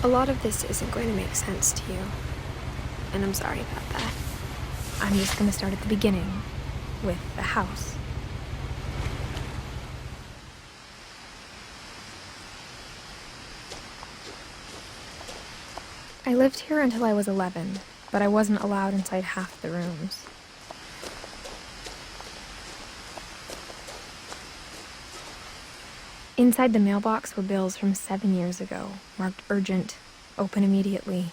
A lot of this isn't going to make sense to you, and I'm sorry about that. I'm just going to start at the beginning, with the house. I lived here until I was 11, but I wasn't allowed inside half the rooms. Inside the mailbox were bills from 7 years ago, marked urgent, open immediately.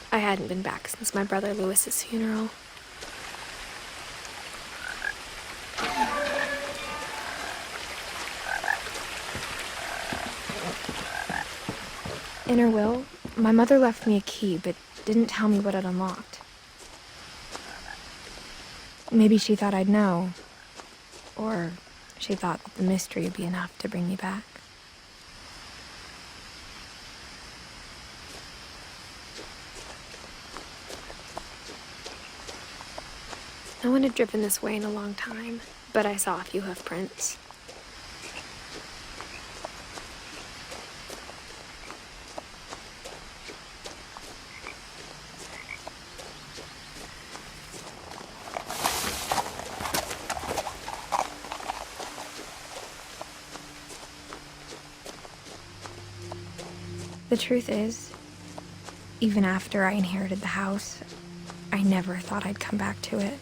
I hadn't been back since my brother Lewis's funeral. In her will, my mother left me a key, but didn't tell me what it unlocked. Maybe she thought I'd know, or she thought that the mystery would be enough to bring me back. No one had driven this way in a long time, but I saw a few hoof prints. The truth is, even after I inherited the house, I never thought I'd come back to it.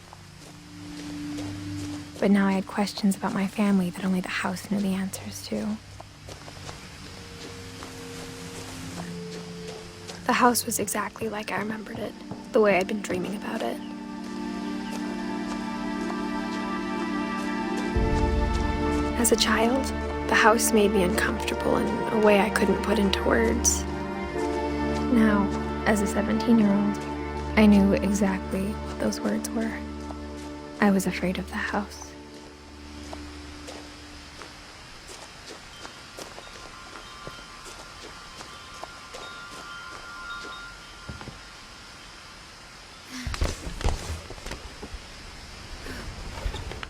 But now I had questions about my family that only the house knew the answers to. The house was exactly like I remembered it, the way I'd been dreaming about it. As a child, the house made me uncomfortable in a way I couldn't put into words. Now, as a 17-year-old, I knew exactly what those words were. I was afraid of the house.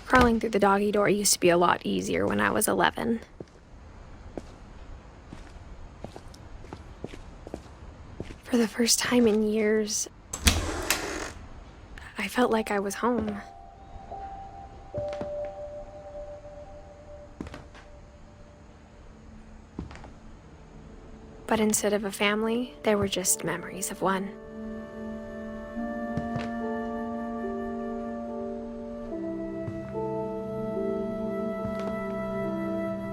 Crawling through the doggy door used to be a lot easier when I was 11. For the first time in years, I felt like I was home. But instead of a family, there were just memories of one.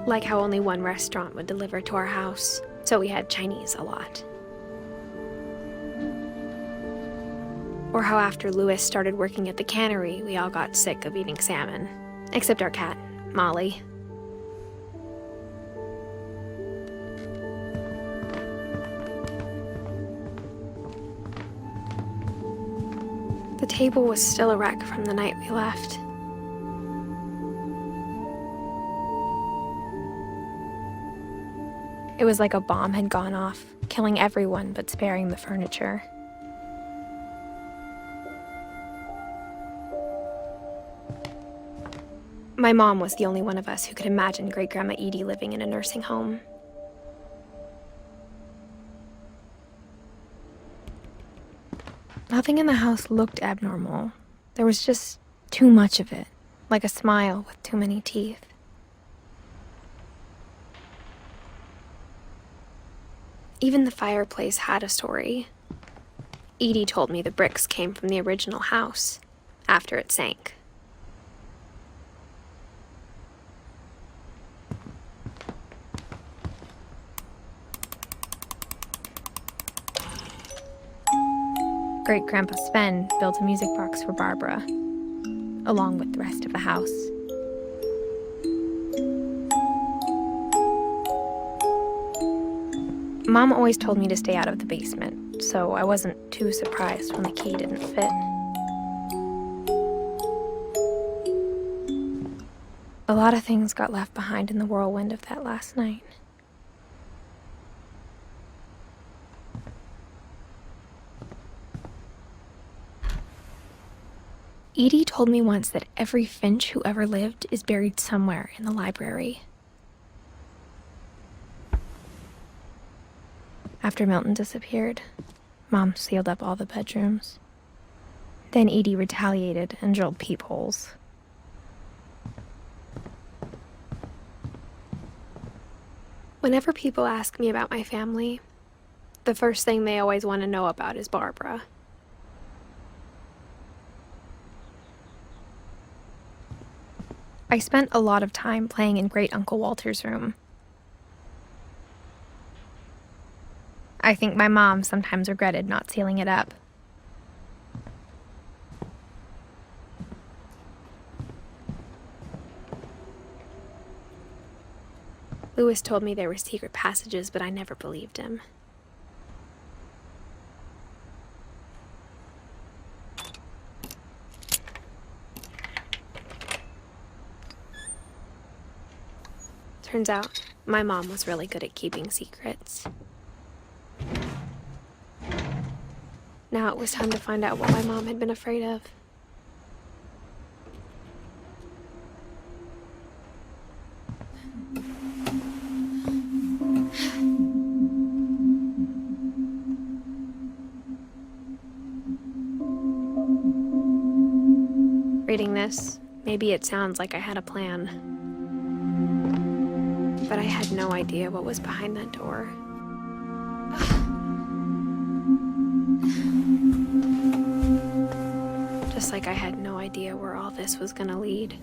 Like how only one restaurant would deliver to our house, so we had Chinese a lot. Or how after Lewis started working at the cannery, we all got sick of eating salmon. Except our cat, Molly. The table was still a wreck from the night we left. It was like a bomb had gone off, killing everyone but sparing the furniture. My mom was the only one of us who could imagine Great-Grandma Edie living in a nursing home. Nothing in the house looked abnormal. There was just too much of it, like a smile with too many teeth. Even the fireplace had a story. Edie told me the bricks came from the original house, after it sank. Great-Grandpa Sven built a music box for Barbara, along with the rest of the house. Mom always told me to stay out of the basement, so I wasn't too surprised when the key didn't fit. A lot of things got left behind in the whirlwind of that last night. Edie told me once that every Finch who ever lived is buried somewhere in the library. After Milton disappeared, Mom sealed up all the bedrooms. Then Edie retaliated and drilled peepholes. Whenever people ask me about my family, the first thing they always want to know about is Barbara. I spent a lot of time playing in Great Uncle Walter's room. I think my mom sometimes regretted not sealing it up. Louis told me there were secret passages, but I never believed him. Turns out, my mom was really good at keeping secrets. Now it was time to find out what my mom had been afraid of. Reading this, maybe it sounds like I had a plan. But I had no idea what was behind that door. Just like I had no idea where all this was gonna lead.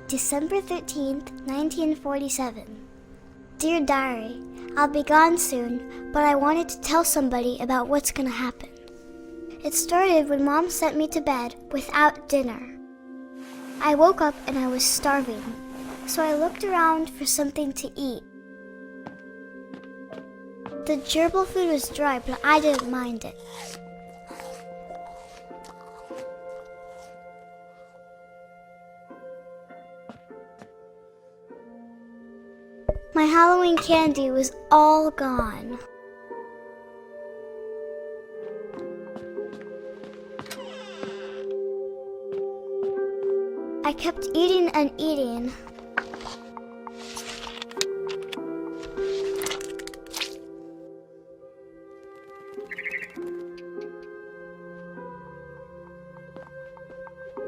December 13th, 1947. Dear Diary, I'll be gone soon, but I wanted to tell somebody about what's gonna happen. It started when Mom sent me to bed without dinner. I woke up and I was starving, so I looked around for something to eat. The gerbil food was dry, but I didn't mind it. My Halloween candy was all gone. I kept eating and eating.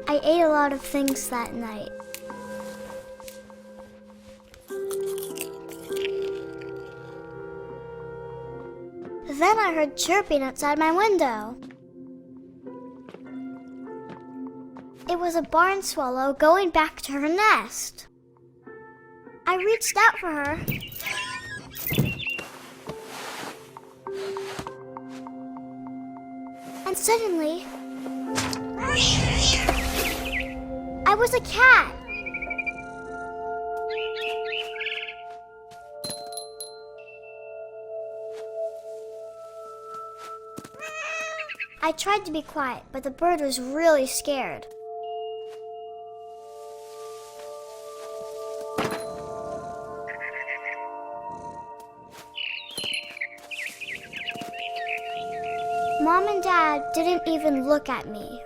I ate a lot of things that night. Then I heard chirping outside my window. It was a barn swallow going back to her nest. I reached out for her. And suddenly, I was a cat. I tried to be quiet, but the bird was really scared. Mom and Dad didn't even look at me.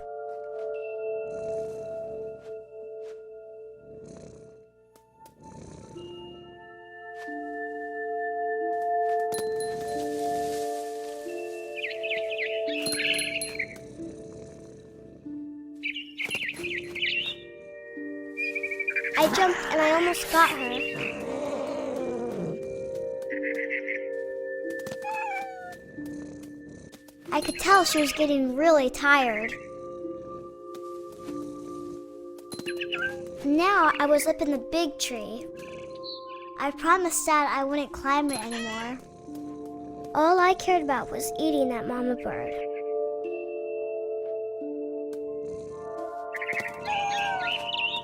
I jumped and I almost got her. I could tell she was getting really tired. Now I was up in the big tree. I promised Dad I wouldn't climb it anymore. All I cared about was eating that mama bird.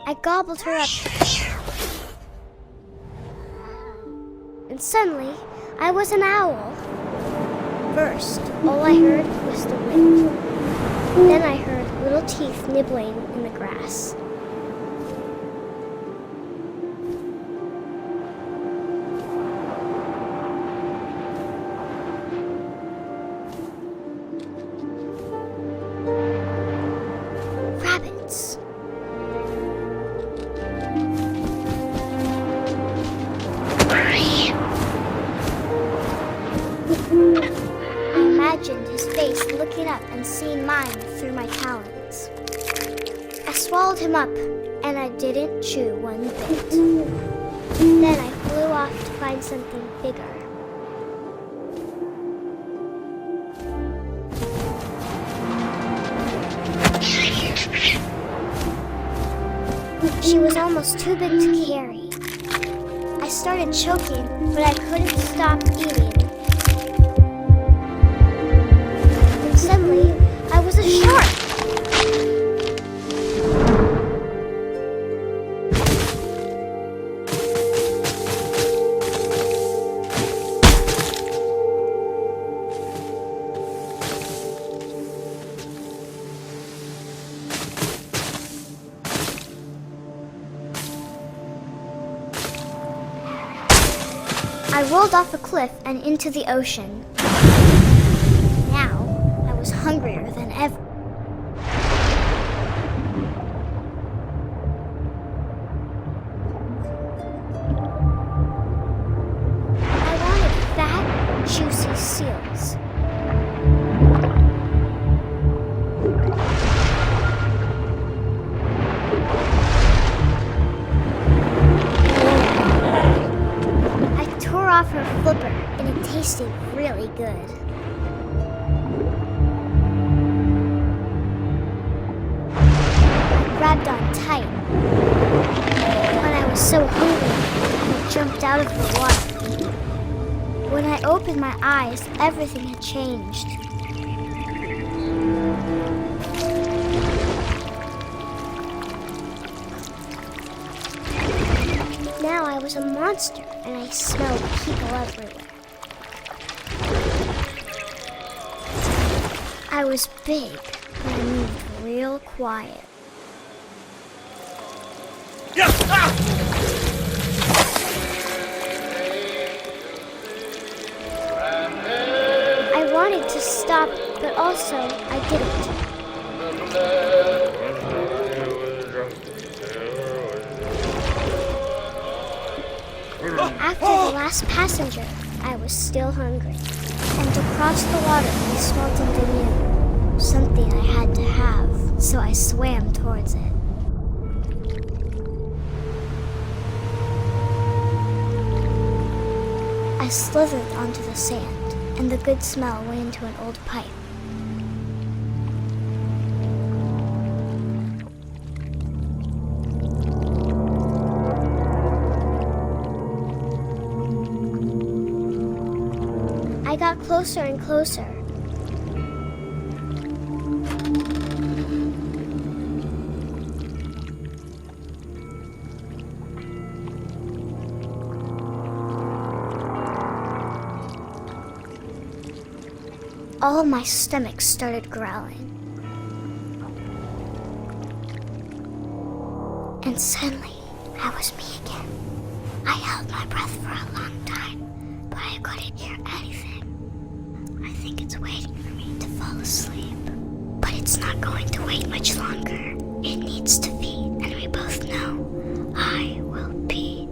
I gobbled her up. And suddenly, I was an owl. First, all I heard was the wind. Then I heard little teeth nibbling in the grass. Rabbits. out and seen mine through my talons. I swallowed him up, and I didn't chew one bit. Then I flew off to find something bigger. She was almost too big to carry. I started choking, but I couldn't stop eating. And suddenly, I was a shark! I rolled off a cliff and into the ocean. Now, I was hungrier than ever. I wanted fat, juicy seals. Off her flipper, and it tasted really good. I grabbed on tight. When I was so hungry, I jumped out of the water. When I opened my eyes, everything had changed. Now I was a monster, and I smelled people everywhere. I was big, but I moved real quiet. I wanted to stop, but also I didn't. After the last passenger, I was still hungry. And to cross the water, I smelled something new. Something I had to have, so I swam towards it. I slithered onto the sand, and the good smell went into an old pipe. I got closer and closer. All my stomach started growling. And suddenly, I was me again. I held my breath for a long time, but I couldn't hear anything. I think it's waiting for me to fall asleep. But it's not going to wait much longer. It needs to feed, and we both know I will be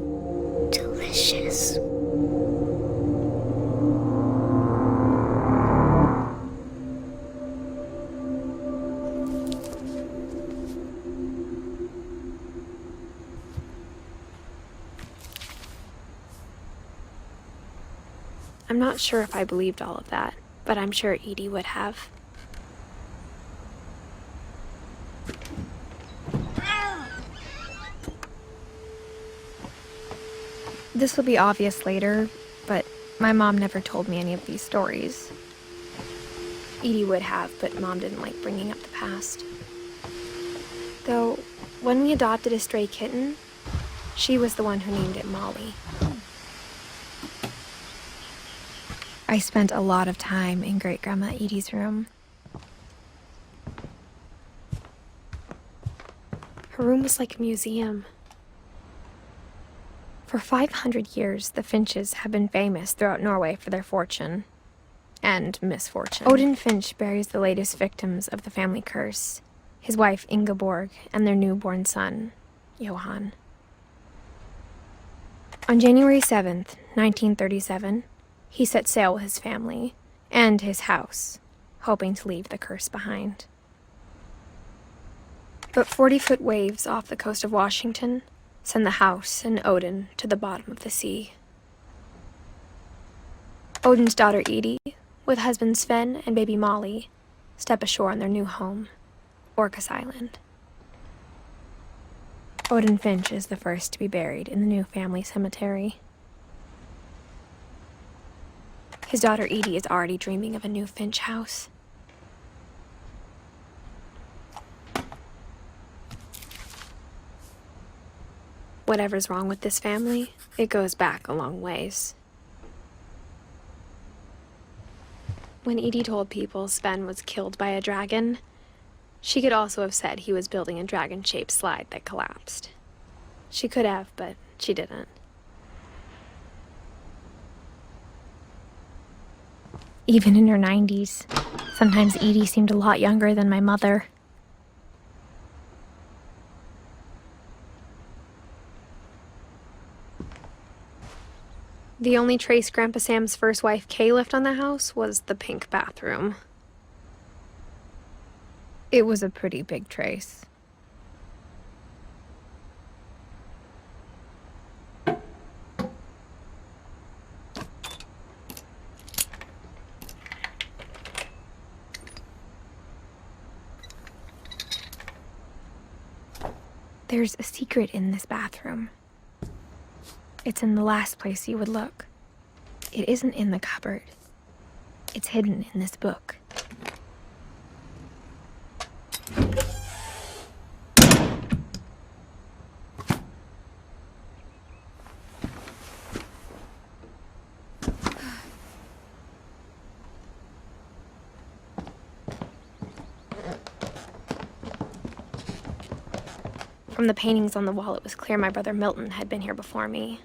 delicious. I'm not sure if I believed all of that, but I'm sure Edie would have. This will be obvious later, but my mom never told me any of these stories. Edie would have, but Mom didn't like bringing up the past. Though, when we adopted a stray kitten, she was the one who named it Molly. I spent a lot of time in Great-Grandma Edie's room. Her room was like a museum. For 500 years, the Finches have been famous throughout Norway for their fortune and misfortune. Odin Finch buries the latest victims of the family curse, his wife Ingeborg and their newborn son, Johan. On January 7th, 1937, he set sail with his family and his house, hoping to leave the curse behind. But 40-foot waves off the coast of Washington send the house and Odin to the bottom of the sea. Odin's daughter Edie, with husband Sven and baby Molly, step ashore on their new home, Orcas Island. Odin Finch is the first to be buried in the new family cemetery. His daughter Edie is already dreaming of a new Finch house. Whatever's wrong with this family, it goes back a long ways. When Edie told people Sven was killed by a dragon, she could also have said he was building a dragon-shaped slide that collapsed. She could have, but she didn't. Even in her 90s, sometimes Edie seemed a lot younger than my mother. The only trace Grandpa Sam's first wife Kay left on the house was the pink bathroom. It was a pretty big trace. There's a secret in this bathroom. It's in the last place you would look. It isn't in the cupboard. It's hidden in this book. From the paintings on the wall, it was clear my brother Milton had been here before me.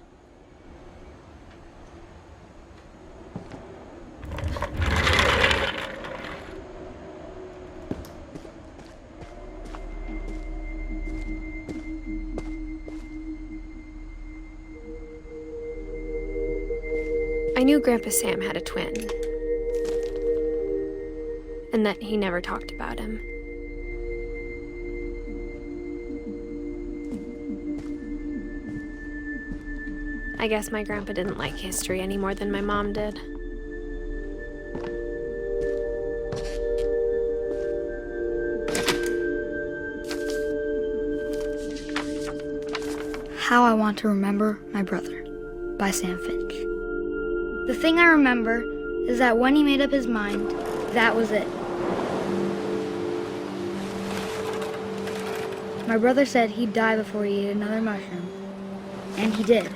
I knew Grandpa Sam had a twin, and that he never talked about him. I guess my grandpa didn't like history any more than my mom did. How I Want to Remember My Brother by Sam Finch. The thing I remember is that when he made up his mind, that was it. My brother said he'd die before he ate another mushroom, and he did.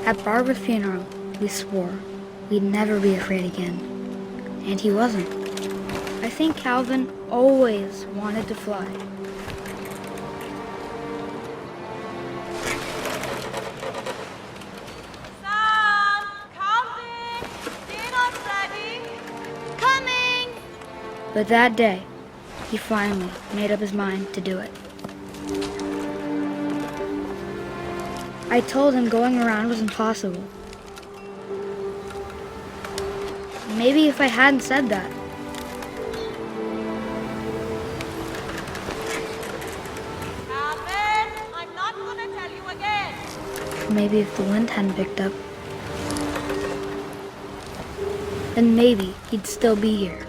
At Barbara's funeral, we swore we'd never be afraid again, and he wasn't. I think Calvin always wanted to fly. Sam! Calvin! Dinner's ready! Coming! But that day, he finally made up his mind to do it. I told him going around was impossible. Maybe if I hadn't said that. Calvin! I'm not gonna tell you again! Maybe if the wind hadn't picked up. Then maybe he'd still be here.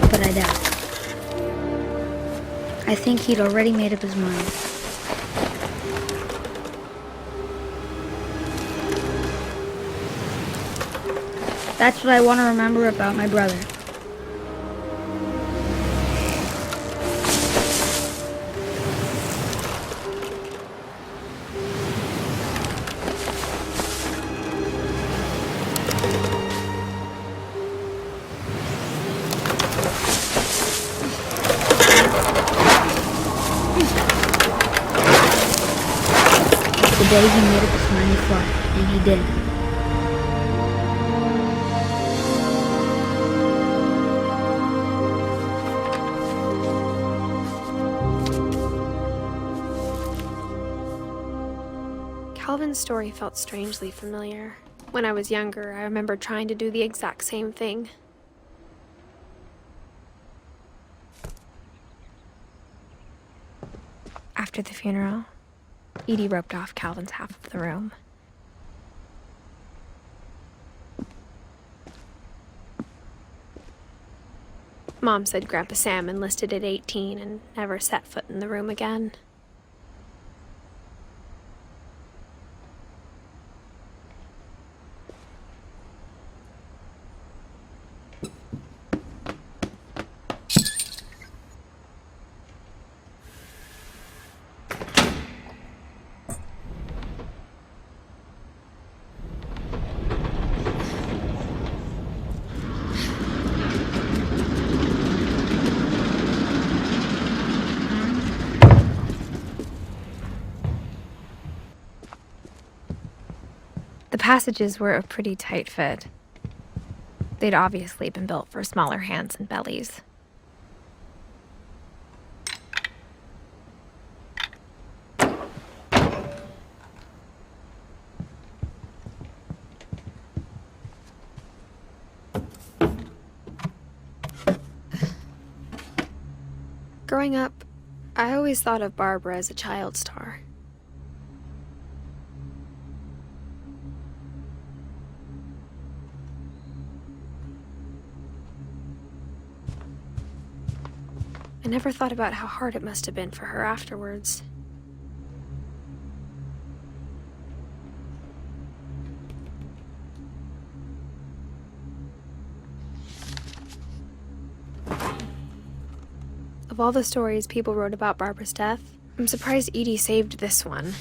But I doubt. I think he'd already made up his mind. That's what I want to remember about my brother. The day he made up his mind to fly, and he did. Calvin's story felt strangely familiar. When I was younger, I remember trying to do the exact same thing. After the funeral, Edie roped off Calvin's half of the room. Mom said Grandpa Sam enlisted at 18 and never set foot in the room again. The passages were a pretty tight fit. They'd obviously been built for smaller hands and bellies. Growing up, I always thought of Barbara as a child star. I never thought about how hard it must have been for her afterwards. Of all the stories people wrote about Barbara's death, I'm surprised Edie saved this one.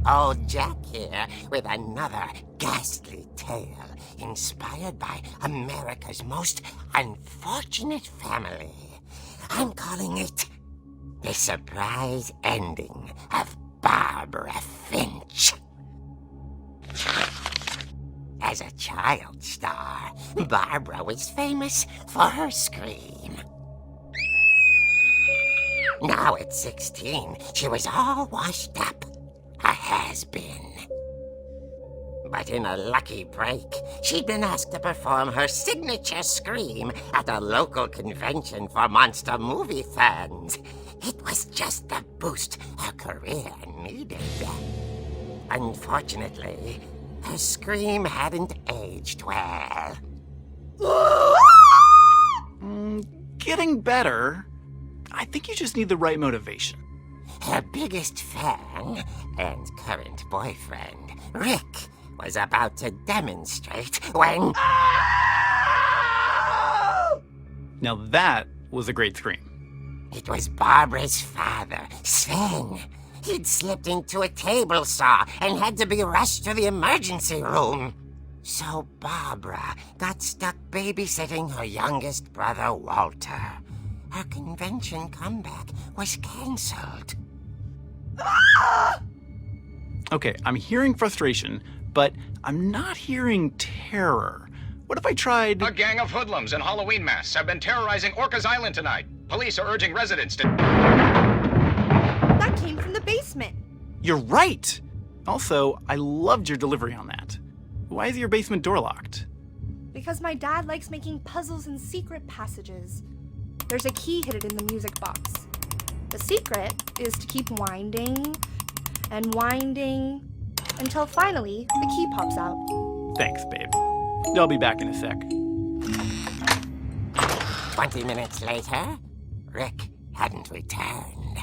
Old Jack here with another ghastly tale inspired by America's most unfortunate family. I'm calling it The Surprise Ending of Barbara Finch. As a child star, Barbara was famous for her scream. Now at 16, she was all washed up. A has-been. But in a lucky break, she'd been asked to perform her signature scream at a local convention for monster movie fans. It was just the boost her career needed. Unfortunately, her scream hadn't aged well. Getting better. I think you just need the right motivation. Her biggest fan and current boyfriend, Rick, was about to demonstrate when... Now that was a great scream. It was Barbara's father, Sven. He'd slipped into a table saw and had to be rushed to the emergency room. So Barbara got stuck babysitting her youngest brother, Walter. Her convention comeback was cancelled. Okay, I'm hearing frustration, but I'm not hearing terror. What if I tried... A gang of hoodlums in Halloween masks have been terrorizing Orcas Island tonight. Police are urging residents to... That came from the basement. You're right! Also, I loved your delivery on that. Why is your basement door locked? Because my dad likes making puzzles and secret passages. There's a key hidden in the music box. The secret is to keep winding and winding until finally the key pops out. Thanks, babe. I'll be back in a sec. 20 minutes later, Rick hadn't returned.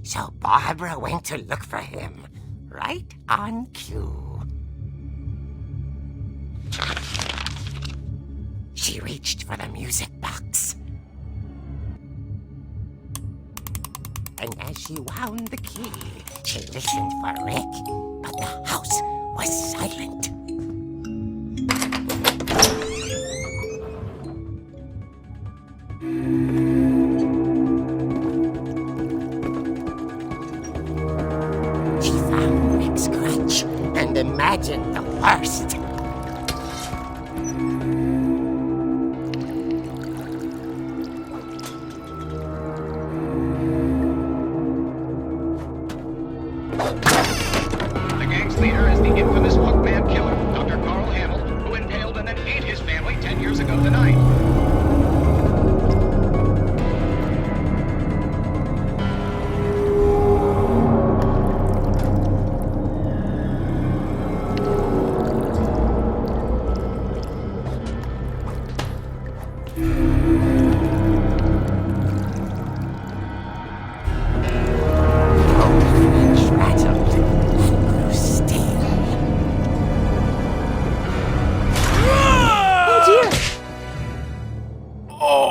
So Barbara went to look for him, right on cue. She reached for the music box. And as she wound the key, she listened for Rick, but the house was silent. She found Rick's crutch and imagined the worst. The gang's leader is the infamous Hookman killer, Dr. Carl Hamill, who impaled and then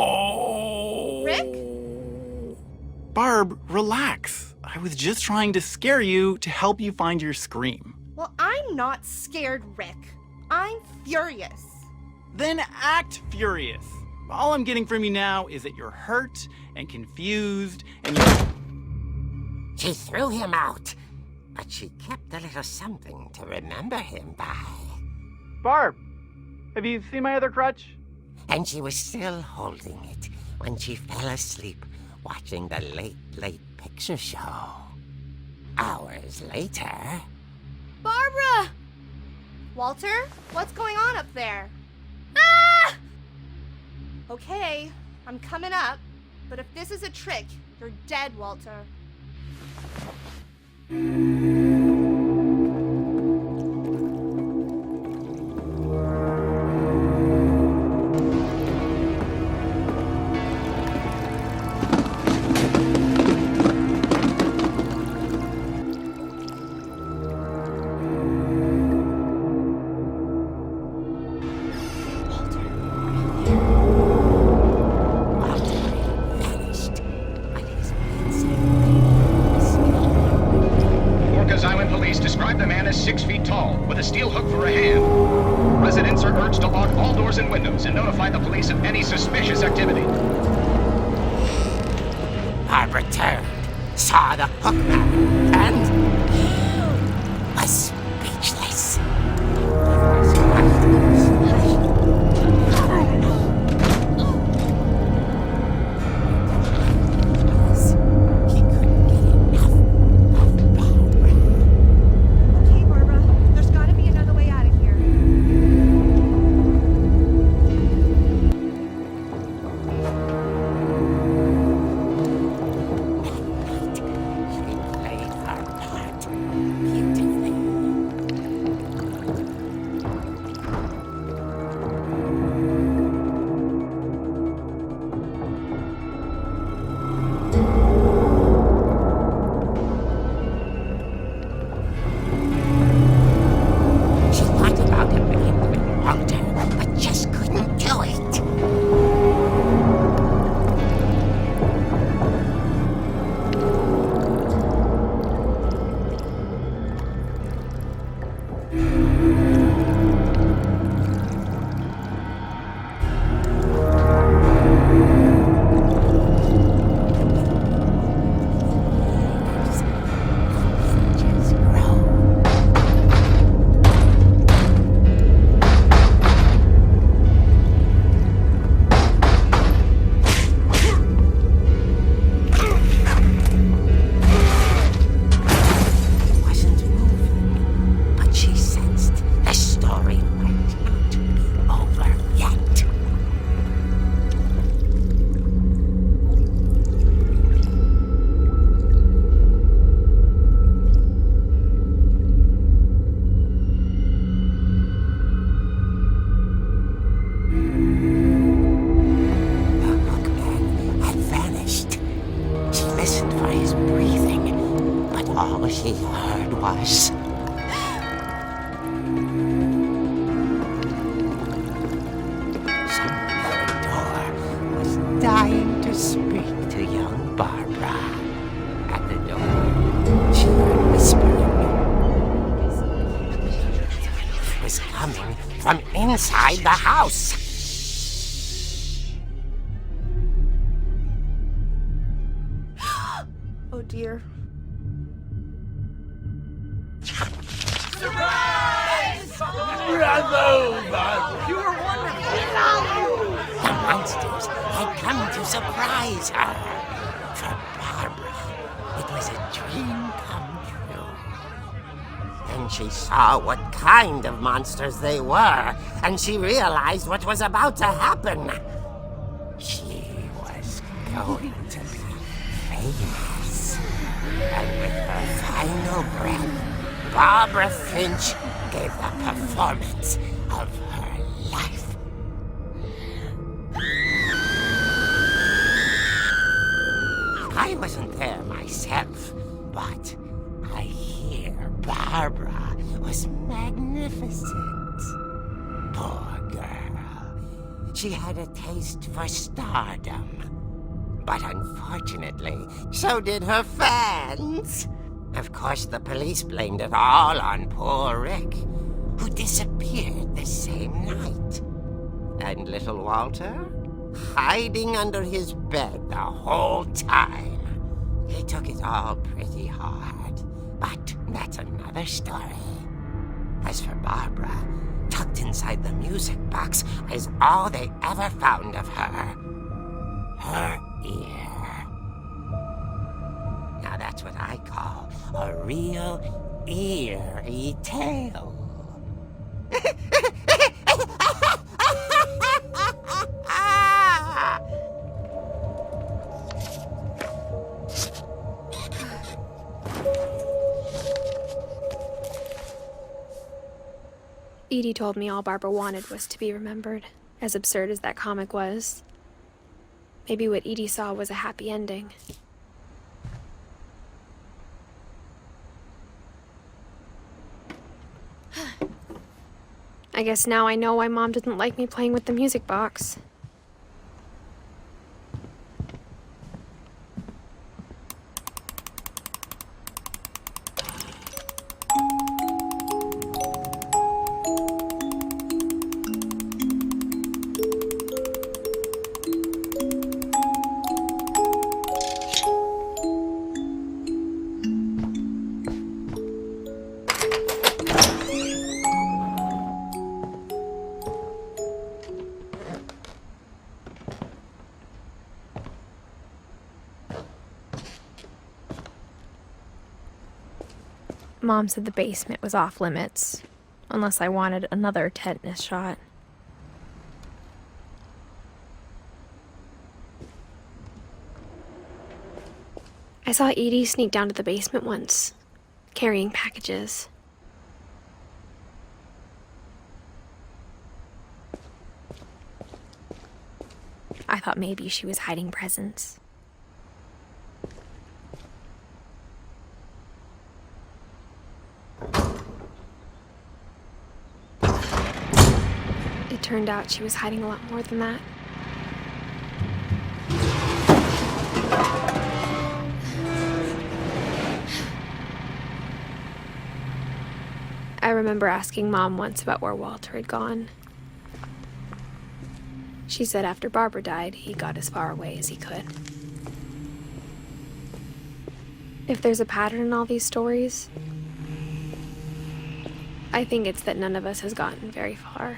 Oh. Rick? Barb, relax. I was just trying to scare you to help you find your scream. Well, I'm not scared, Rick. I'm furious. Then act furious. All I'm getting from you now is that you're hurt and confused and you're... She threw him out, but she kept a little something to remember him by. Barb, have you seen my other crutch? And she was still holding it when she fell asleep watching the late picture show. Hours later... Barbara! Walter, what's going on up there? Ah! Okay, I'm coming up, but if this is a trick, you're dead, Walter. Describe the man as 6 feet tall, with a steel hook for a hand. Residents are urged to lock all doors and windows and notify the police of any suspicious activity. Barbara turned, saw the hook man, and was speechless. Dying to speak to young Barbara. At the door, she heard whispering. It was coming from inside the house. Oh dear. Surprise! Bravo, Barbara! You were wonderful. The monsters had come to surprise her. For Barbara, it was a dream come true. Then she saw what kind of monsters they were, and she realized what was about to happen. She was going to be famous. And with her final breath, Barbara Finch gave the performance of her life. I wasn't there myself, but I hear Barbara was magnificent. Poor girl. she had a taste for stardom. But unfortunately, so did her fans. Of course, the police blamed it all on poor Rick, who disappeared the same night. And little Walter? Hiding under his bed the whole time. He took it all pretty hard, but that's another story. As for Barbara, tucked inside the music box is all they ever found of her. Her ear. Now that's what I call a real eerie tale. Edie told me all Barbara wanted was to be remembered, as absurd as that comic was. Maybe what Edie saw was a happy ending. I guess now I know why Mom didn't like me playing with the music box. Mom said the basement was off limits, unless I wanted another tetanus shot. I saw Edie sneak down to the basement once, carrying packages. I thought maybe she was hiding presents. It turned out she was hiding a lot more than that. I remember asking Mom once about where Walter had gone. She said after Barbara died, he got as far away as he could. If there's a pattern in all these stories, I think it's that none of us has gotten very far.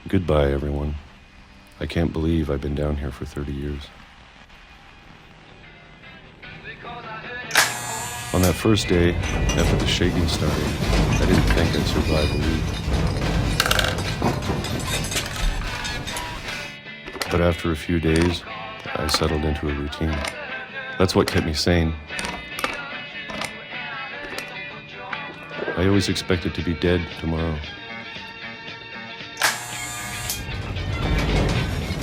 Goodbye, everyone. I can't believe I've been down here for 30 years. On that first day, after the shaking started, I didn't think I'd survive a week. But after a few days, I settled into a routine. That's what kept me sane. I always expected to be dead tomorrow.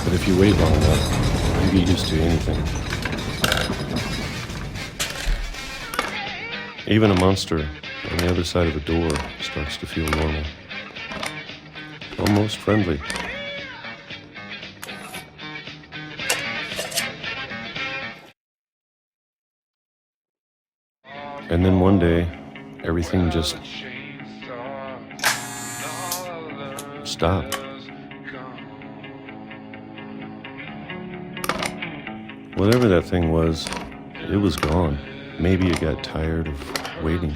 But if you wait long enough, you get used to anything. Even a monster on the other side of a door starts to feel normal. Almost friendly. And then one day, everything just stopped. Whatever that thing was, it was gone. Maybe it got tired of waiting.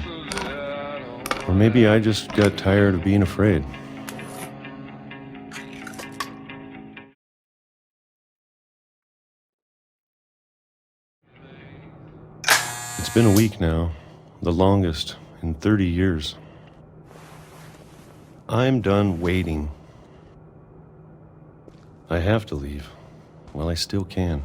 Or maybe I just got tired of being afraid. It's been a week now, the longest in 30 years. I'm done waiting. I have to leave while I still can.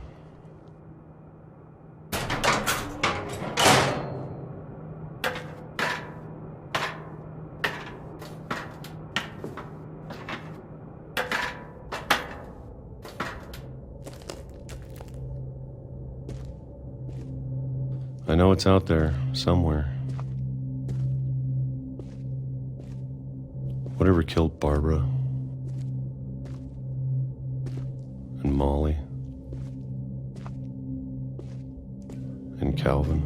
I know it's out there, somewhere. Whatever killed Barbara and Molly and Calvin.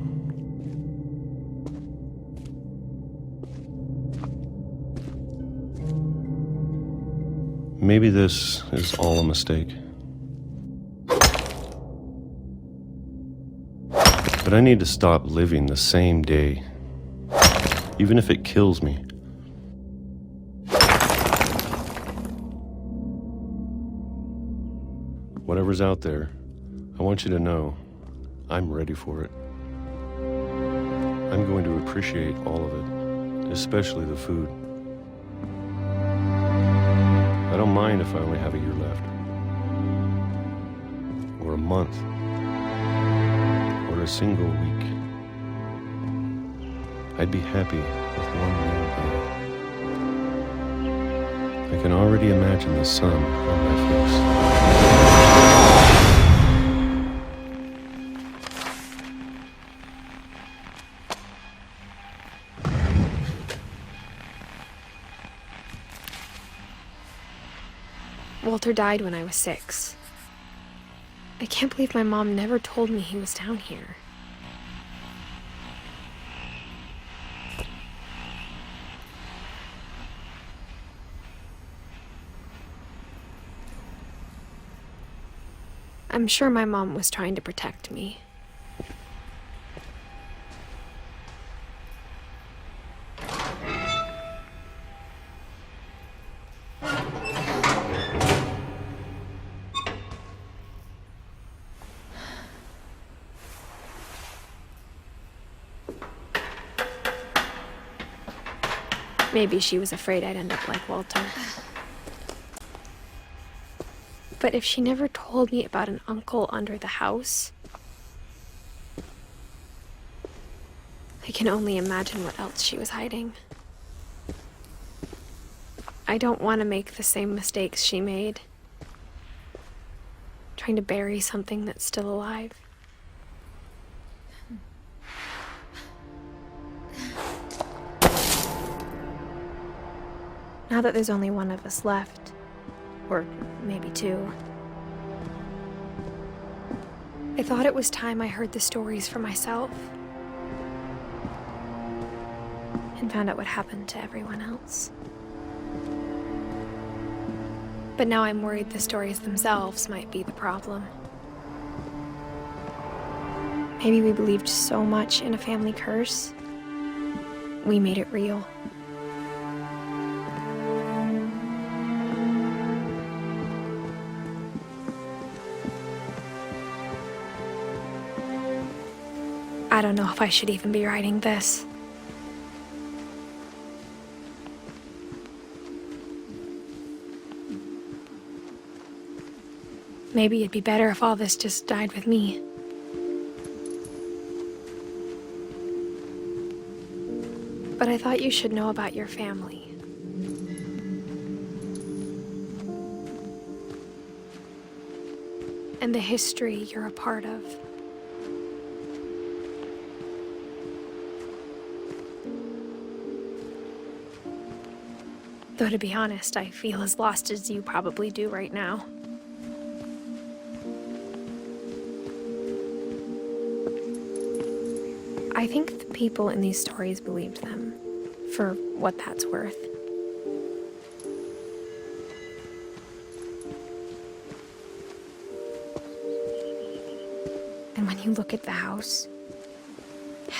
Maybe this is all a mistake. But I need to stop living the same day, even if it kills me. Whatever's out there, I want you to know I'm ready for it. I'm going to appreciate all of it, especially the food. I don't mind if I only have a year left, or a month, or a single week. I'd be happy with one meal a day. I can already imagine the sun on my face. Walter died when I was 6. I can't believe my mom never told me he was down here. I'm sure my mom was trying to protect me. Maybe she was afraid I'd end up like Walter. But if she never told me about an uncle under the house, I can only imagine what else she was hiding. I don't want to make the same mistakes she made, trying to bury something that's still alive. Now that there's only one of us left, or maybe 2, I thought it was time I heard the stories for myself and found out what happened to everyone else. But now I'm worried the stories themselves might be the problem. Maybe we believed so much in a family curse, we made it real. I don't know if I should even be writing this. Maybe it'd be better if all this just died with me. But I thought you should know about your family. And the history you're a part of. Though to be honest, I feel as lost as you probably do right now. I think the people in these stories believed them, for what that's worth. And when you look at the house,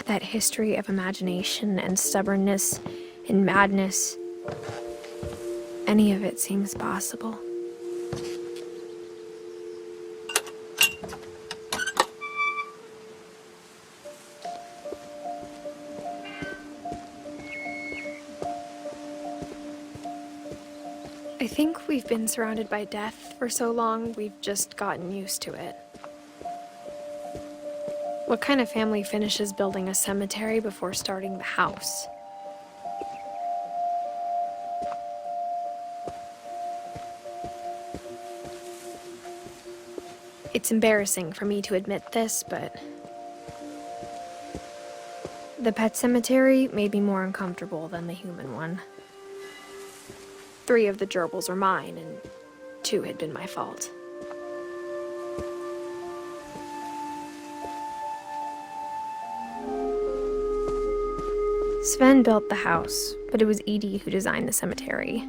that history of imagination and stubbornness and madness, any of it seems possible. I think we've been surrounded by death for so long, we've just gotten used to it. What kind of family finishes building a cemetery before starting the house? It's embarrassing for me to admit this, but the pet cemetery made me more uncomfortable than the human one. 3 of the gerbils were mine, and 2 had been my fault. Sven built the house, but it was Edie who designed the cemetery.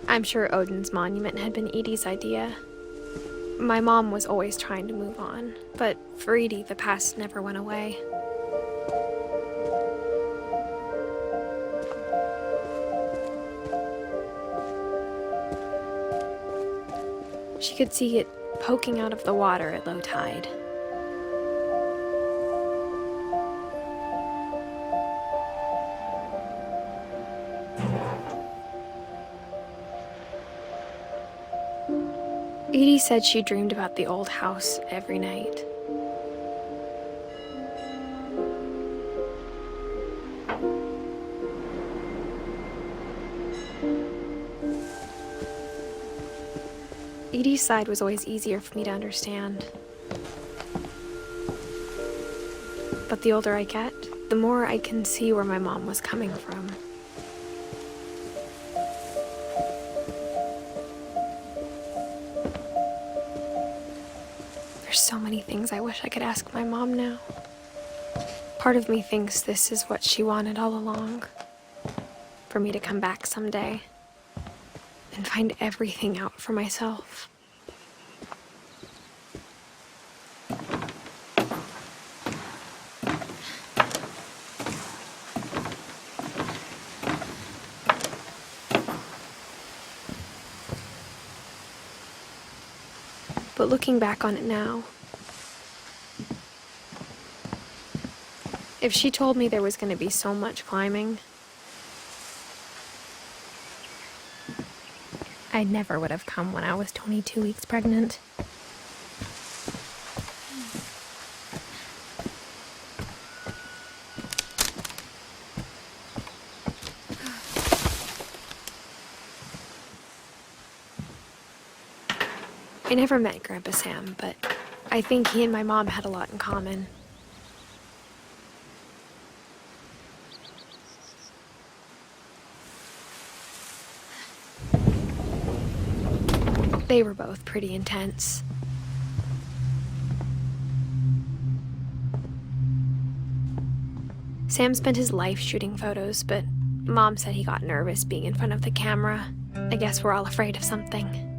I'm sure Odin's monument had been Edie's idea. My mom was always trying to move on, but for Edie, the past never went away. She could see it poking out of the water at low tide. Edie said she dreamed about the old house every night. Edie's side was always easier for me to understand. But the older I get, the more I can see where my mom was coming from. There's so many things I wish I could ask my mom now. Part of me thinks this is what she wanted all along. For me to come back someday and find everything out for myself. But looking back on it now, if she told me there was going to be so much climbing, I never would have come when I was 22 weeks pregnant. I never met Grandpa Sam, but I think he and my mom had a lot in common. They were both pretty intense. Sam spent his life shooting photos, but Mom said he got nervous being in front of the camera. I guess we're all afraid of something.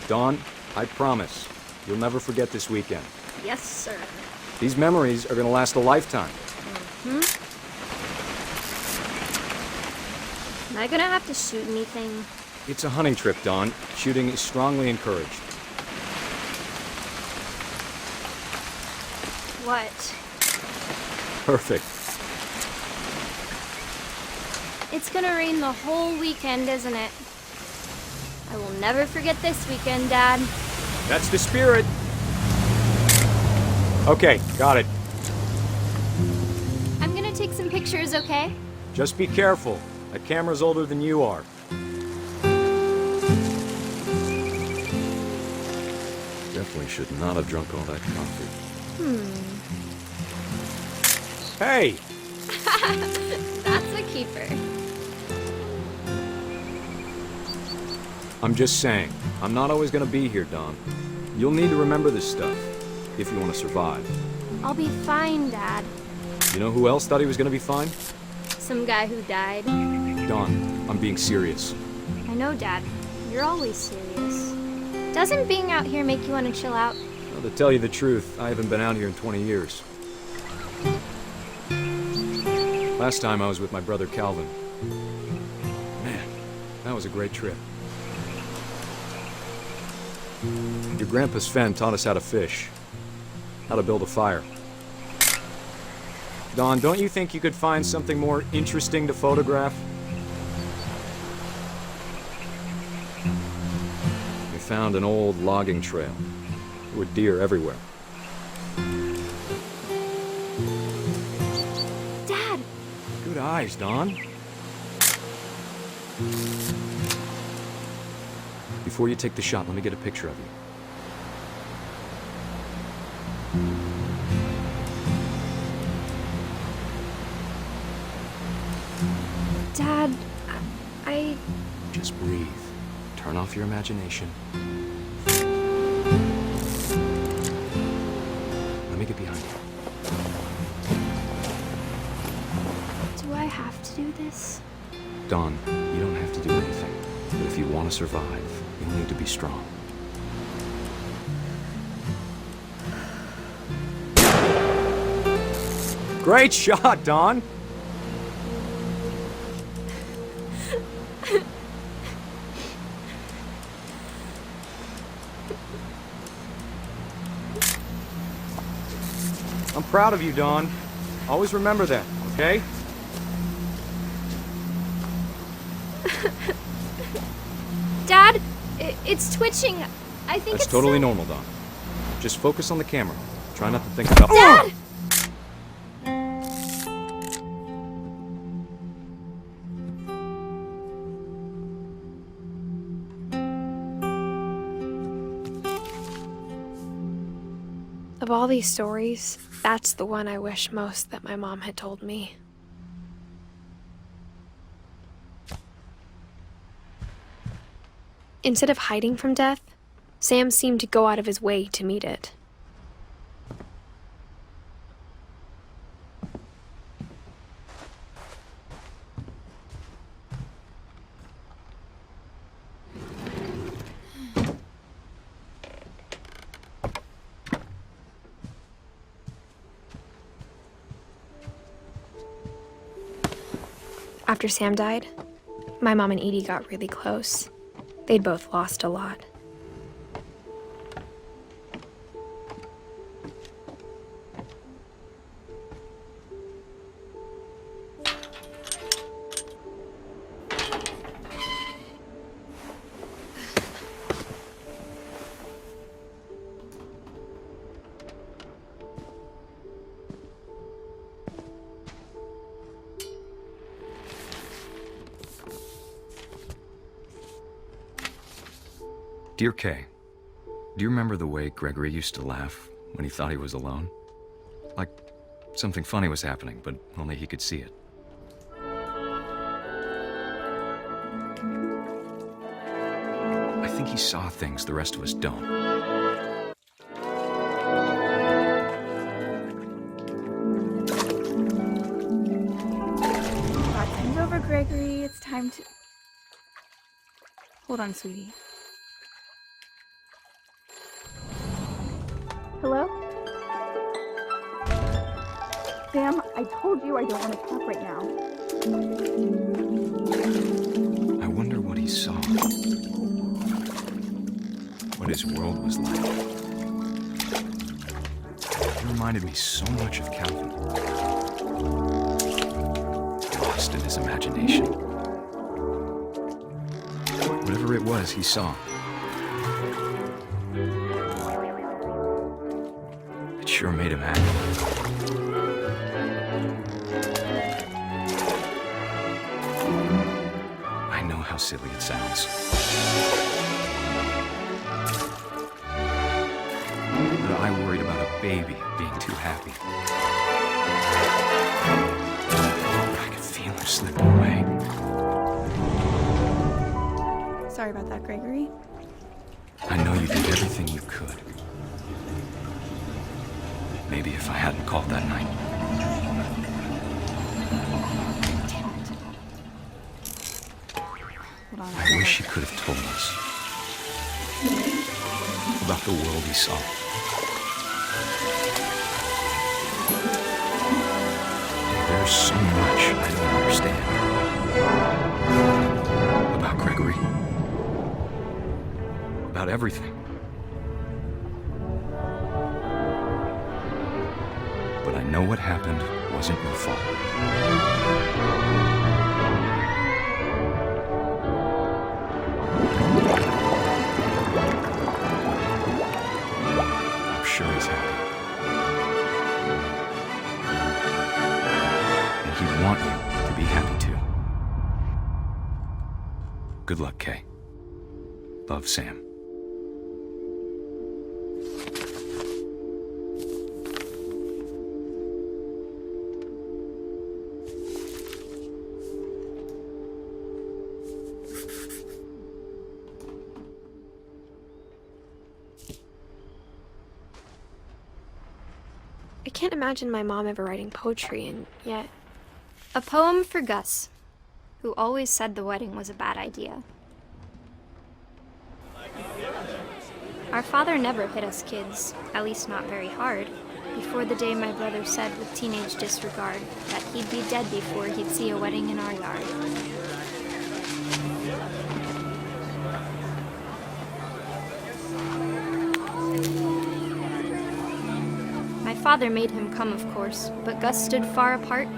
Dawn, I promise, you'll never forget this weekend. Yes, sir. These memories are gonna last a lifetime. Am I gonna have to shoot anything? It's a hunting trip, Dawn. Shooting is strongly encouraged. What? Perfect. It's gonna rain the whole weekend, isn't it? I will never forget this weekend, Dad. That's the spirit. Okay, got it. I'm gonna take some pictures, okay? Just be careful. That camera's older than you are. Definitely should not have drunk all that coffee. Hey! That's a keeper. I'm just saying, I'm not always gonna be here, Dawn. You'll need to remember this stuff, if you want to survive. I'll be fine, Dad. You know who else thought he was gonna be fine? Some guy who died. Dawn, I'm being serious. I know, Dad. You're always serious. Doesn't being out here make you want to chill out? Well, to tell you the truth, I haven't been out here in 20 years. Last time I was with my brother Calvin. Man, that was was a great trip. Your grandpa Sven taught us how to fish, how to build a fire. Dawn, don't you think you could find something more interesting to photograph? We found an old logging trail. There were deer everywhere. Dad! Good eyes, Dawn. Before you take the shot, let me get a picture of you. Dad, I... Just breathe. Turn off your imagination. Let me get behind you. Do I have to do this? Dawn, you don't have to do anything. But if you want to survive, you'll need to be strong. Great shot, Dawn! I'm proud of you, Dawn. Always remember that, okay? Dad, it's twitching. I think That's it's totally so... normal, Dawn. Just focus on the camera. Try not to think about... Dad! Of all these stories, that's the one I wish most that my mom had told me. Instead of hiding from death, Sam seemed to go out of his way to meet it. After Sam died, my mom and Edie got really close. They'd both lost a lot. Dear Kay, do you remember the way Gregory used to laugh when he thought he was alone? Like something funny was happening, but only he could see it. I think he saw things the rest of us don't. Time's over, Gregory. It's time to... Hold on, sweetie. Hello? Sam, I told you I don't want to talk right now. I wonder what he saw. What his world was like. He reminded me so much of Calvin. Lost in his imagination. Whatever it was he saw. It sure made him happy. I know how silly it sounds. But I worried about a baby being too happy. I could feel her slipping away. Sorry about that, Gregory. I know you did everything you could. Maybe if I hadn't called that night. Hold on. I wish he could have told us about the world he saw. There's so much I don't understand about about, Gregory. About everything. But I know what happened wasn't your fault. I'm sure he's happy. And he'd want you to be happy too. Good luck, Kay. Love, Sam. I can't imagine my mom ever writing poetry, and yet... A poem for Gus, who always said the wedding was a bad idea. Our father never hit us kids, at least not very hard, before the day my brother said with teenage disregard that he'd be dead before he'd see a wedding in our yard. My father made him come, of course, but Gus stood far apart,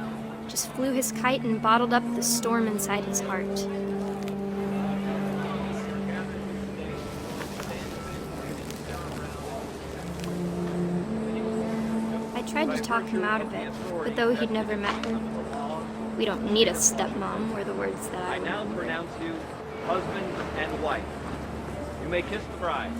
just flew his kite and bottled up the storm inside his heart. I tried to talk him out of it, but though he'd never met her, "We don't need a stepmom," were the words that I now pronounce you husband and wife. You may kiss the bride.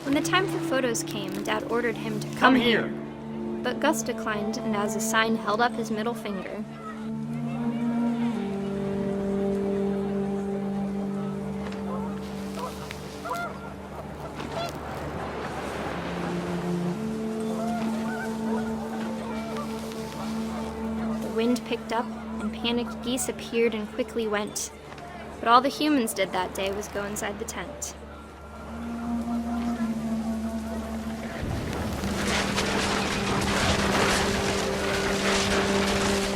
When the time for photos came, Dad ordered him to come here. But Gus declined, and as a sign held up his middle finger. The wind picked up, and panicked geese appeared and quickly went. But all the humans did that day was go inside the tent.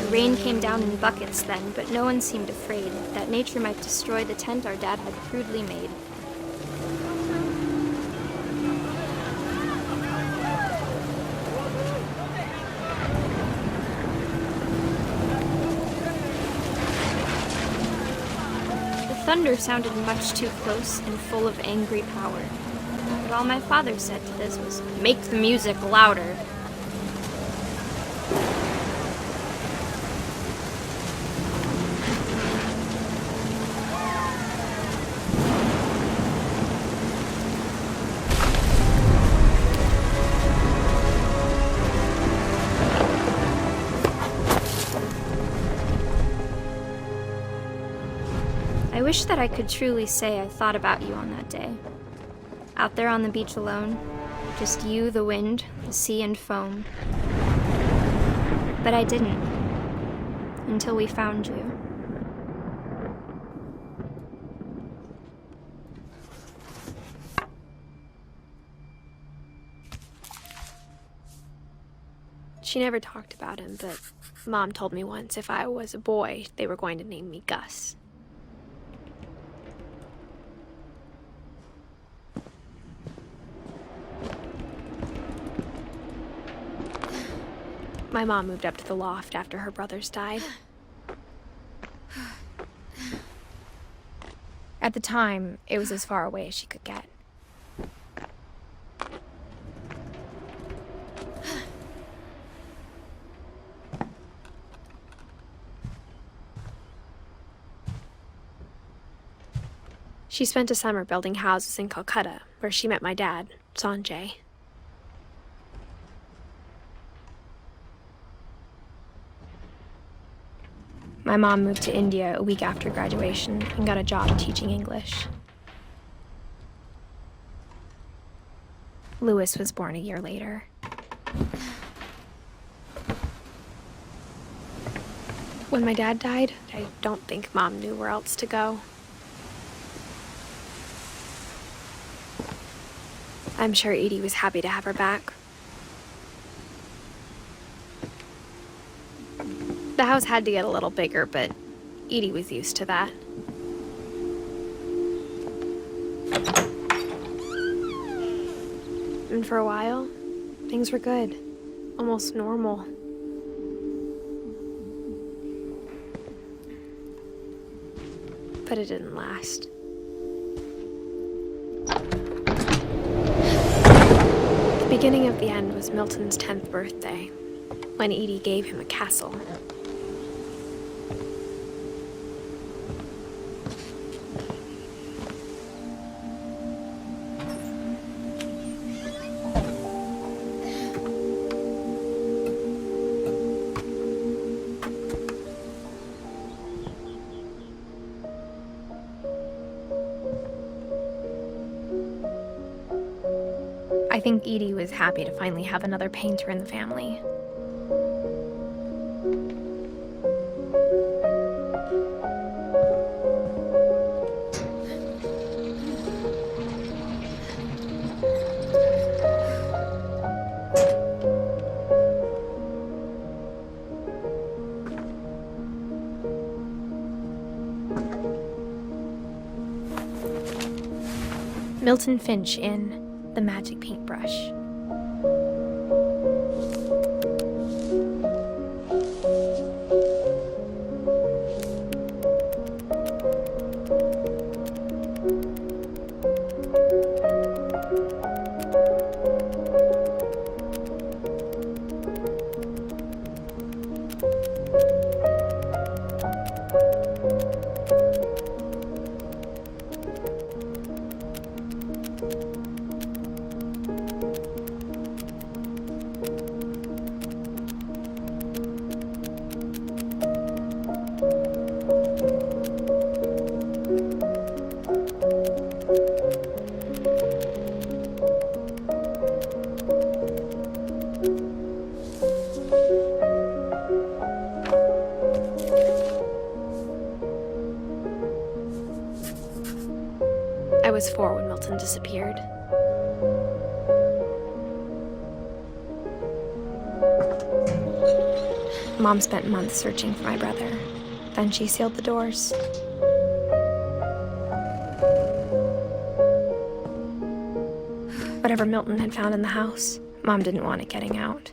Rain came down in buckets then, but no one seemed afraid that nature might destroy the tent our dad had crudely made. The thunder sounded much too close and full of angry power. But all my father said to this was, "Make the music louder." I wish that I could truly say I thought about you on that day. Out there on the beach alone, just you, the wind, the sea, and foam. But I didn't, until we found you. She never talked about him, but Mom told me once if I was a boy, they were going to name me Gus. My mom moved up to the loft after her brothers died. At the time, it was as far away as she could get. She spent a summer building houses in Calcutta, where she met my dad, Sanjay. My mom moved to India a week after graduation and got a job teaching English. Louis was born a year later. When my dad died, I don't think Mom knew where else to go. I'm sure Edie was happy to have her back. The house had to get a little bigger, but Edie was used to that. And for a while, things were good. Almost normal. But it didn't last. The beginning of the end was Milton's 10th birthday, when Edie gave him a castle. I think Edie was happy to finally have another painter in the family. Milton Finch in The Magic Paintbrush. I was 4 when Milton disappeared. Mom spent months searching for my brother. Then she sealed the doors. Whatever Milton had found in the house, Mom didn't want it getting out.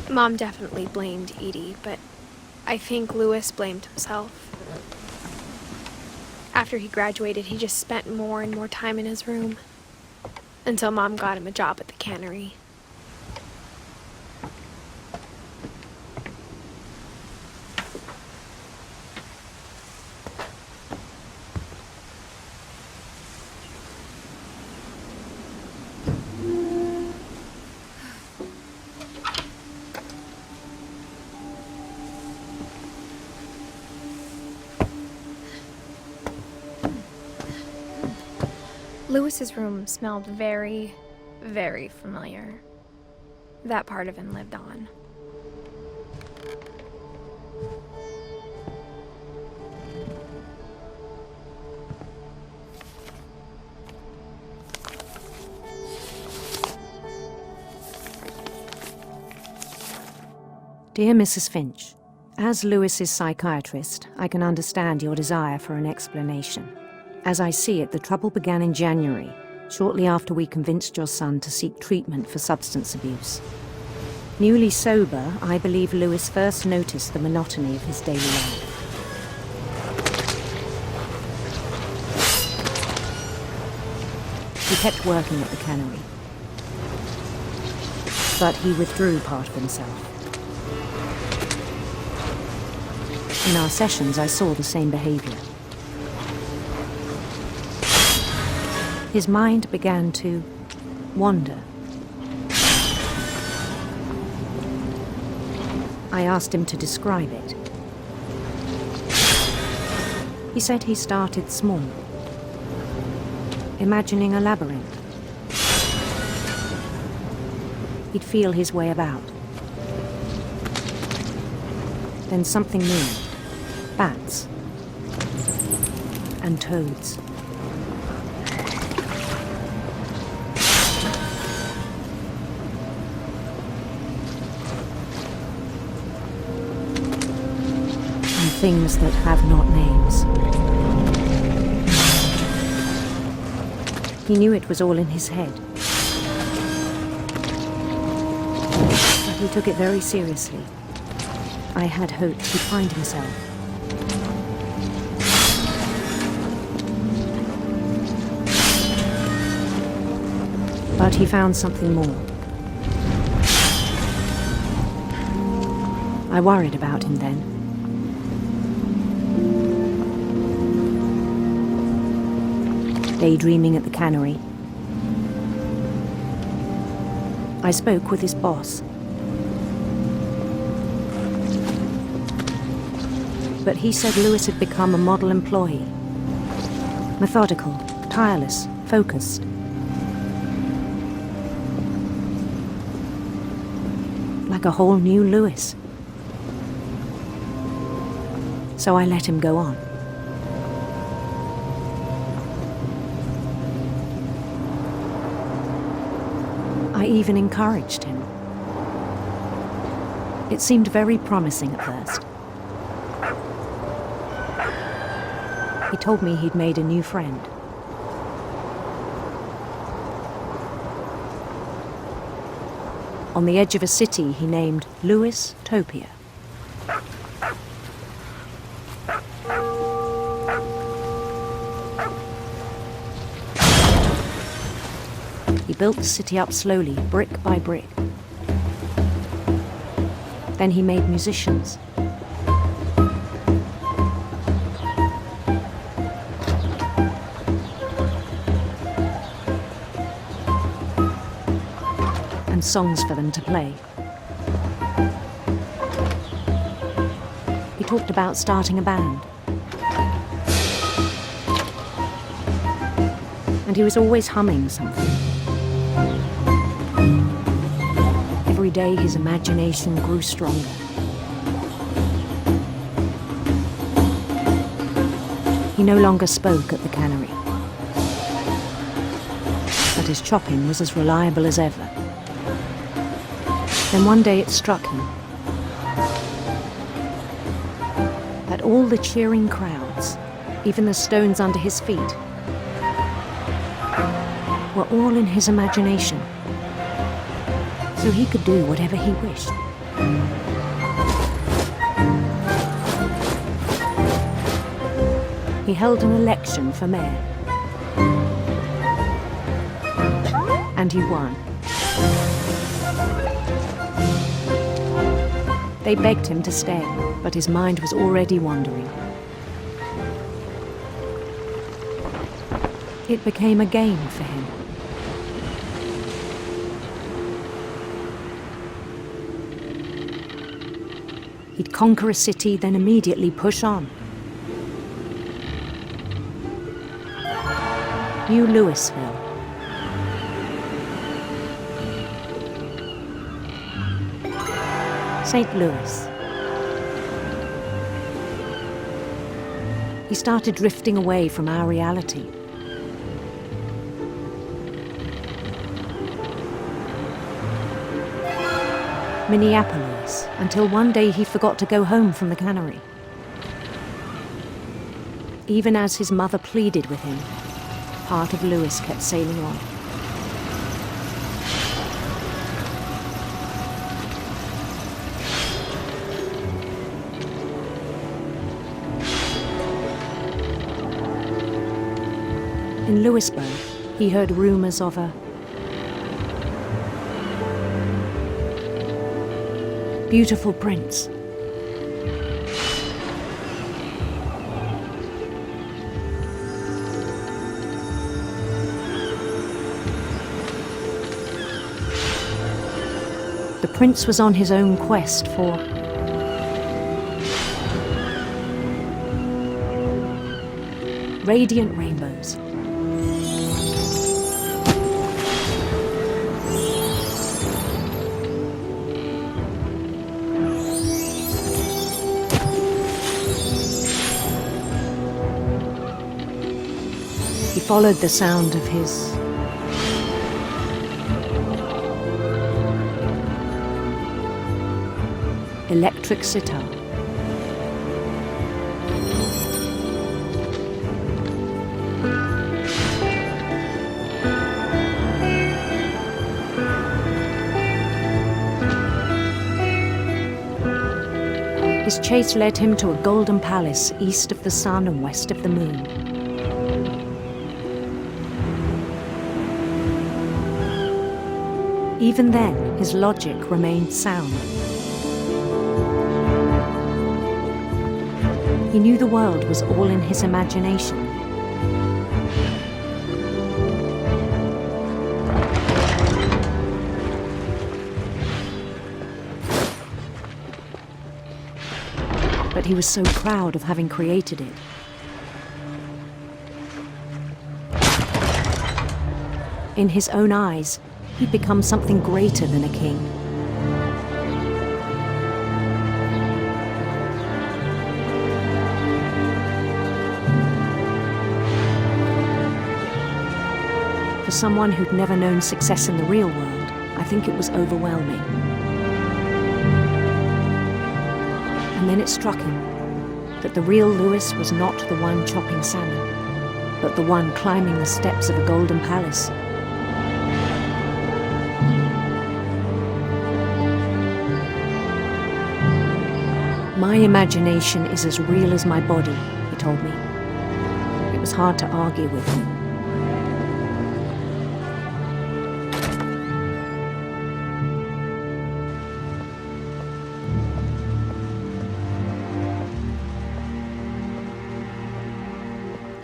Mom definitely blamed Edie, but I think Louis blamed himself. After he graduated, he just spent more and more time in his room, until Mom got him a job at the cannery. Louis's room smelled very, very familiar. That part of him lived on. Dear Mrs. Finch, as Louis's psychiatrist, I can understand your desire for an explanation. As I see it, the trouble began in January, shortly after we convinced your son to seek treatment for substance abuse. Newly sober, I believe Louis first noticed the monotony of his daily life. He kept working at the cannery, but he withdrew part of himself. In our sessions, I saw the same behavior. His mind began to wander. I asked him to describe it. He said he started small, imagining a labyrinth. he'd feel his way about. Then something moved. Bats. And toads. And things that have not names. He knew it was all in his head. But he took it very seriously. I had hoped he'd find himself. But he found something more. I worried about him then. Daydreaming at the cannery. I spoke with his boss. But he said Lewis had become a model employee. Methodical, tireless, focused. Like a whole new Lewis. So I let him go on. I even encouraged him. It seemed very promising at first. He told me he'd made a new friend. On the edge of a city he named Lewis Topia. He built the city up slowly, brick by brick. Then he made musicians. And songs for them to play. He talked about starting a band. And he was always humming something. Every day his imagination grew stronger. He no longer spoke at the cannery. But his chopping was as reliable as ever. Then one day it struck him that all the cheering crowds, even the stones under his feet, were all in his imagination. So he could do whatever he wished. He held an election for mayor. And he won. They begged him to stay, but his mind was already wandering. It became a game for him. He'd conquer a city, then immediately push on. New Louisville. St. Louis. He started drifting away from our reality. Minneapolis, until one day he forgot to go home from the cannery. Even as his mother pleaded with him, part of Lewis kept sailing on. In Louisburg, he heard rumors of a beautiful prince. The prince was on his own quest for radiant rainbows. followed the sound of his electric sitar. His chase led him to a golden palace east of the sun and west of the moon. Even then, his logic remained sound. He knew the world was all in his imagination. But he was so proud of having created it. In his own eyes, he'd become something greater than a king. For someone who'd never known success in the real world, I think it was overwhelming. And then it struck him that the real Lewis was not the one chopping salmon, but the one climbing the steps of a golden palace. My imagination is as real as my body, he told me. It was hard to argue with him.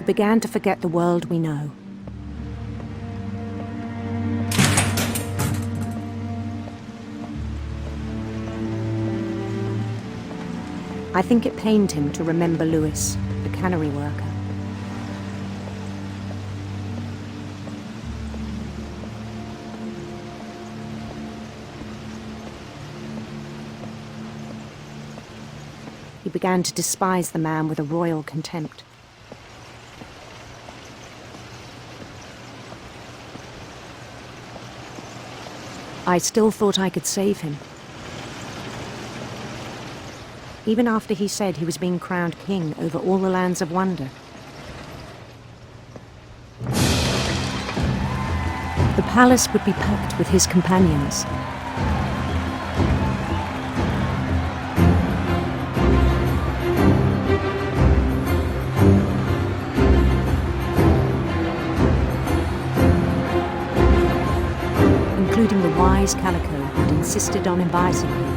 Began to forget the world we know. I think it pained him to remember Lewis, the cannery worker. He began to despise the man with a royal contempt. I still thought I could save him. Even after he said he was being crowned king over all the lands of wonder. The palace would be packed with his companions. Including the wise Calico who'd insisted on advising him.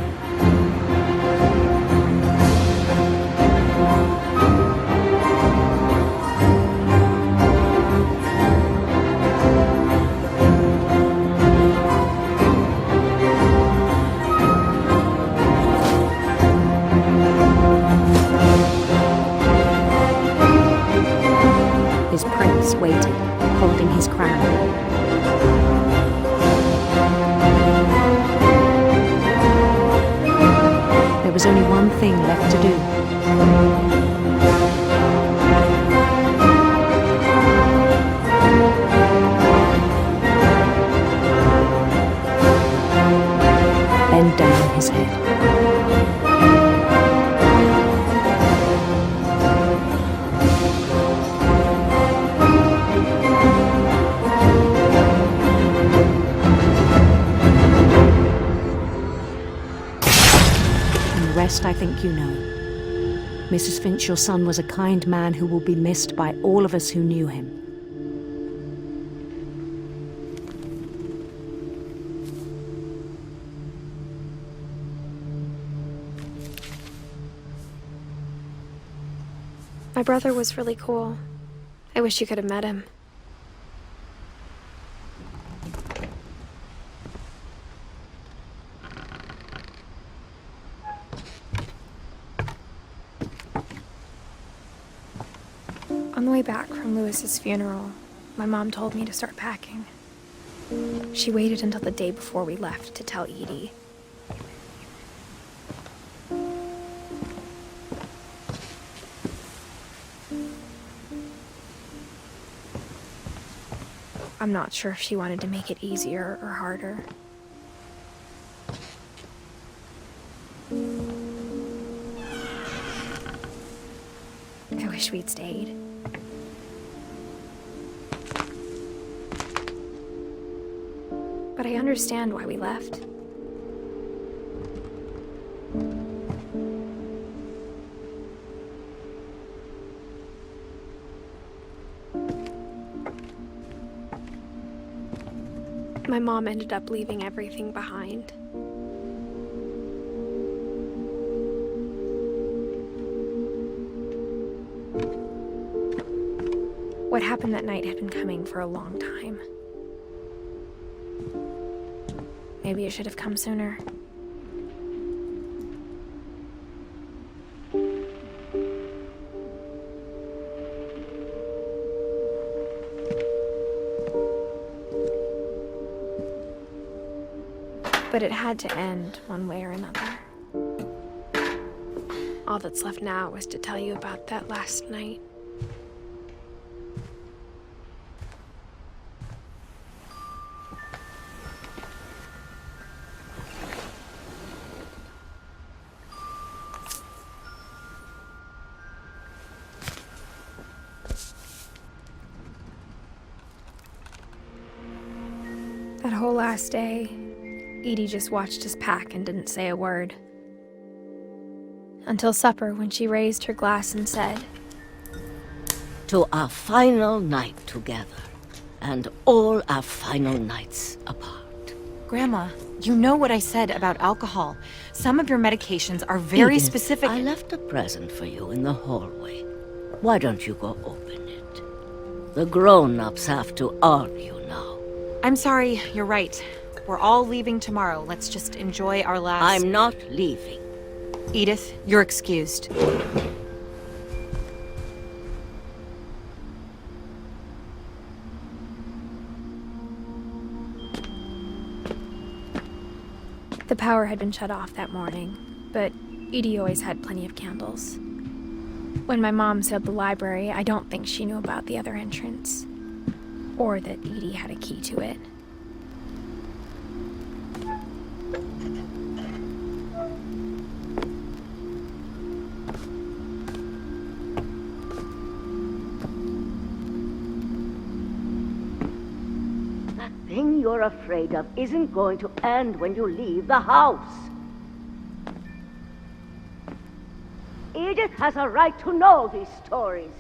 His prince waited, holding his crown. There was only one thing left to do. Bend down his head. I think you know. Mrs. Finch, your son was a kind man who will be missed by all of us who knew him. My brother was really cool. I wish you could have met him. On the way back from Lewis's funeral, my mom told me to start packing. She waited until the day before we left to tell Edie. I'm not sure if she wanted to make it easier or harder. I wish we'd stayed. But I understand why we left. My mom ended up leaving everything behind. What happened that night had been coming for a long time. Maybe it should have come sooner. But it had to end one way or another. All that's left now was to tell you about that last night. That whole last day, Edie just watched us pack and didn't say a word. Until supper, when she raised her glass and said, "To our final night together, and all our final nights apart." Grandma, you know what I said about alcohol. Some of your medications are very Edith, specific. I left a present for you in the hallway. Why don't you go open it? The grown-ups have to argue now. I'm sorry, you're right. We're all leaving tomorrow. Let's just enjoy our last... I'm not leaving. Edith, you're excused. The power had been shut off that morning, but Edie always had plenty of candles. When my mom sealed the library, I don't think she knew about the other entrance, or that Edie had a key to it. That thing you're afraid of isn't going to end when you leave the house. Edith has a right to know these stories.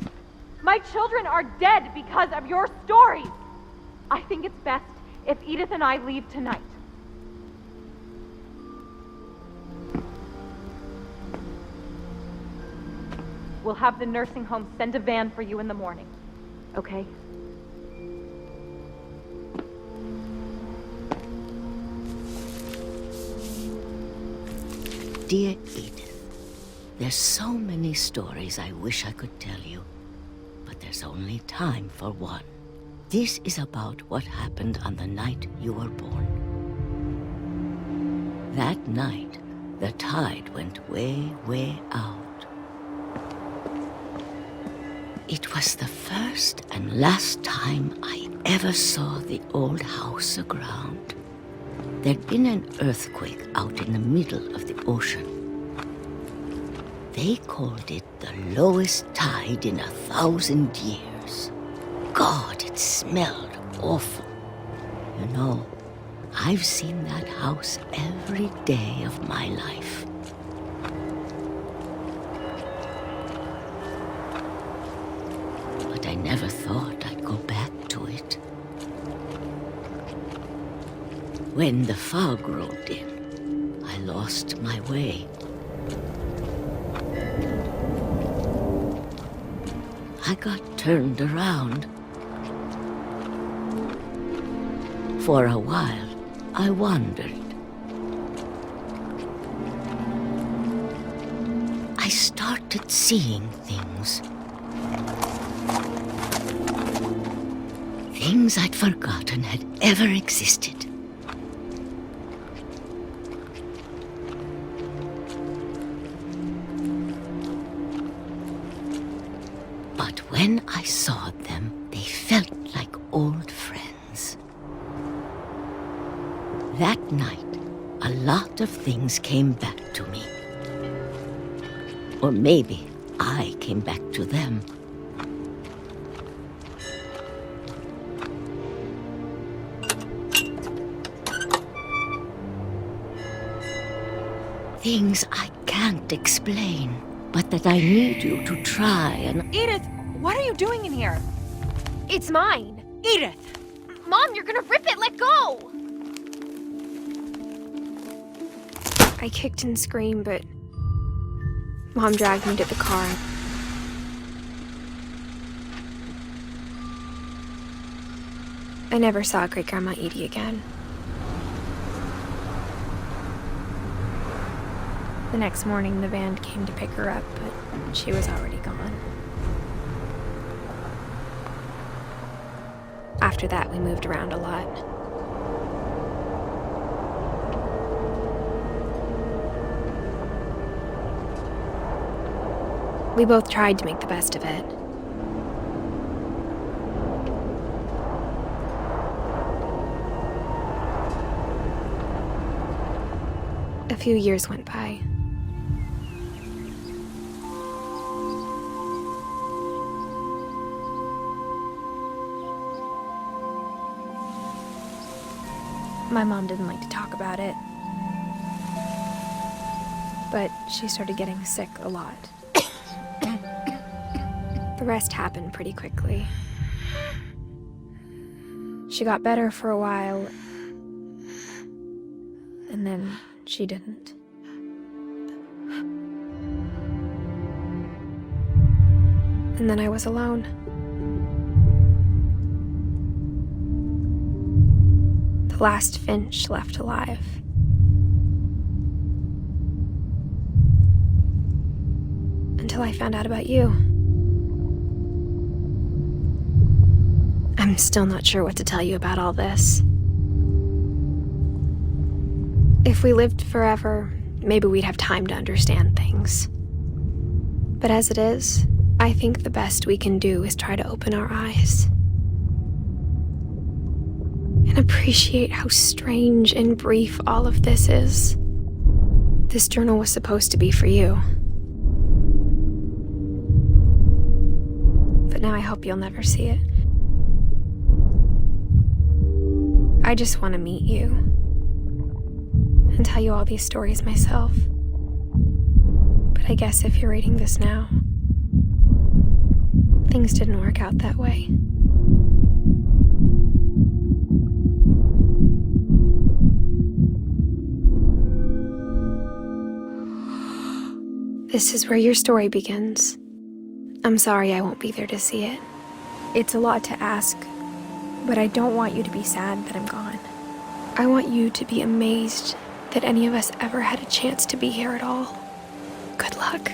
My children are dead because of your stories. I think it's best if Edith and I leave tonight. We'll have the nursing home send a van for you in the morning, okay? Dear Edith, there's so many stories I wish I could tell you, but there's only time for one. This is about what happened on the night you were born. That night, the tide went way, way out. It was the first and last time I ever saw the old house aground. There'd been an earthquake out in the middle of the ocean. They called it the lowest tide in 1,000 years. God, it smelled awful. You know, I've seen that house every day of my life. But I never thought I'd go back to it. When the fog rolled in, I lost my way. I got turned around. For a while, I wandered. I started seeing things. Things I'd forgotten had ever existed. But when I saw them, they felt like old friends. That night, a lot of things came back to me. Or maybe I came back to them. Things I can't explain, but that I need you to try and... Edith, what are you doing in here? It's mine. Edith! Mom, you're gonna rip it! Let go! I kicked and screamed, but Mom dragged me to the car. I never saw Great-Grandma Edie again. The next morning, the band came to pick her up, but she was already gone. After that, we moved around a lot. We both tried to make the best of it. A few years went by. My mom didn't like to talk about it, but she started getting sick a lot. The rest happened pretty quickly. She got better for a while, and then she didn't. And then I was alone. The last Finch left alive. Until I found out about you. I'm still not sure what to tell you about all this. If we lived forever, maybe we'd have time to understand things. But as it is, I think the best we can do is try to open our eyes. And appreciate how strange and brief all of this is. This journal was supposed to be for you. But now I hope you'll never see it. I just want to meet you and tell you all these stories myself. But I guess if you're reading this now, things didn't work out that way. This is where your story begins. I'm sorry I won't be there to see it. It's a lot to ask, but I don't want you to be sad that I'm gone. I want you to be amazed that any of us ever had a chance to be here at all. Good luck.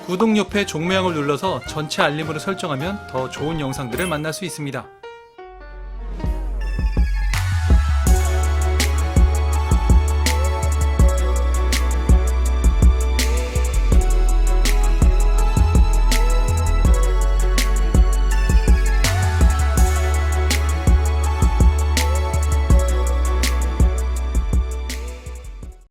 구독 옆에 종모양을 눌러서 전체 알림으로 설정하면 더 좋은 영상들을 만날 수 있습니다.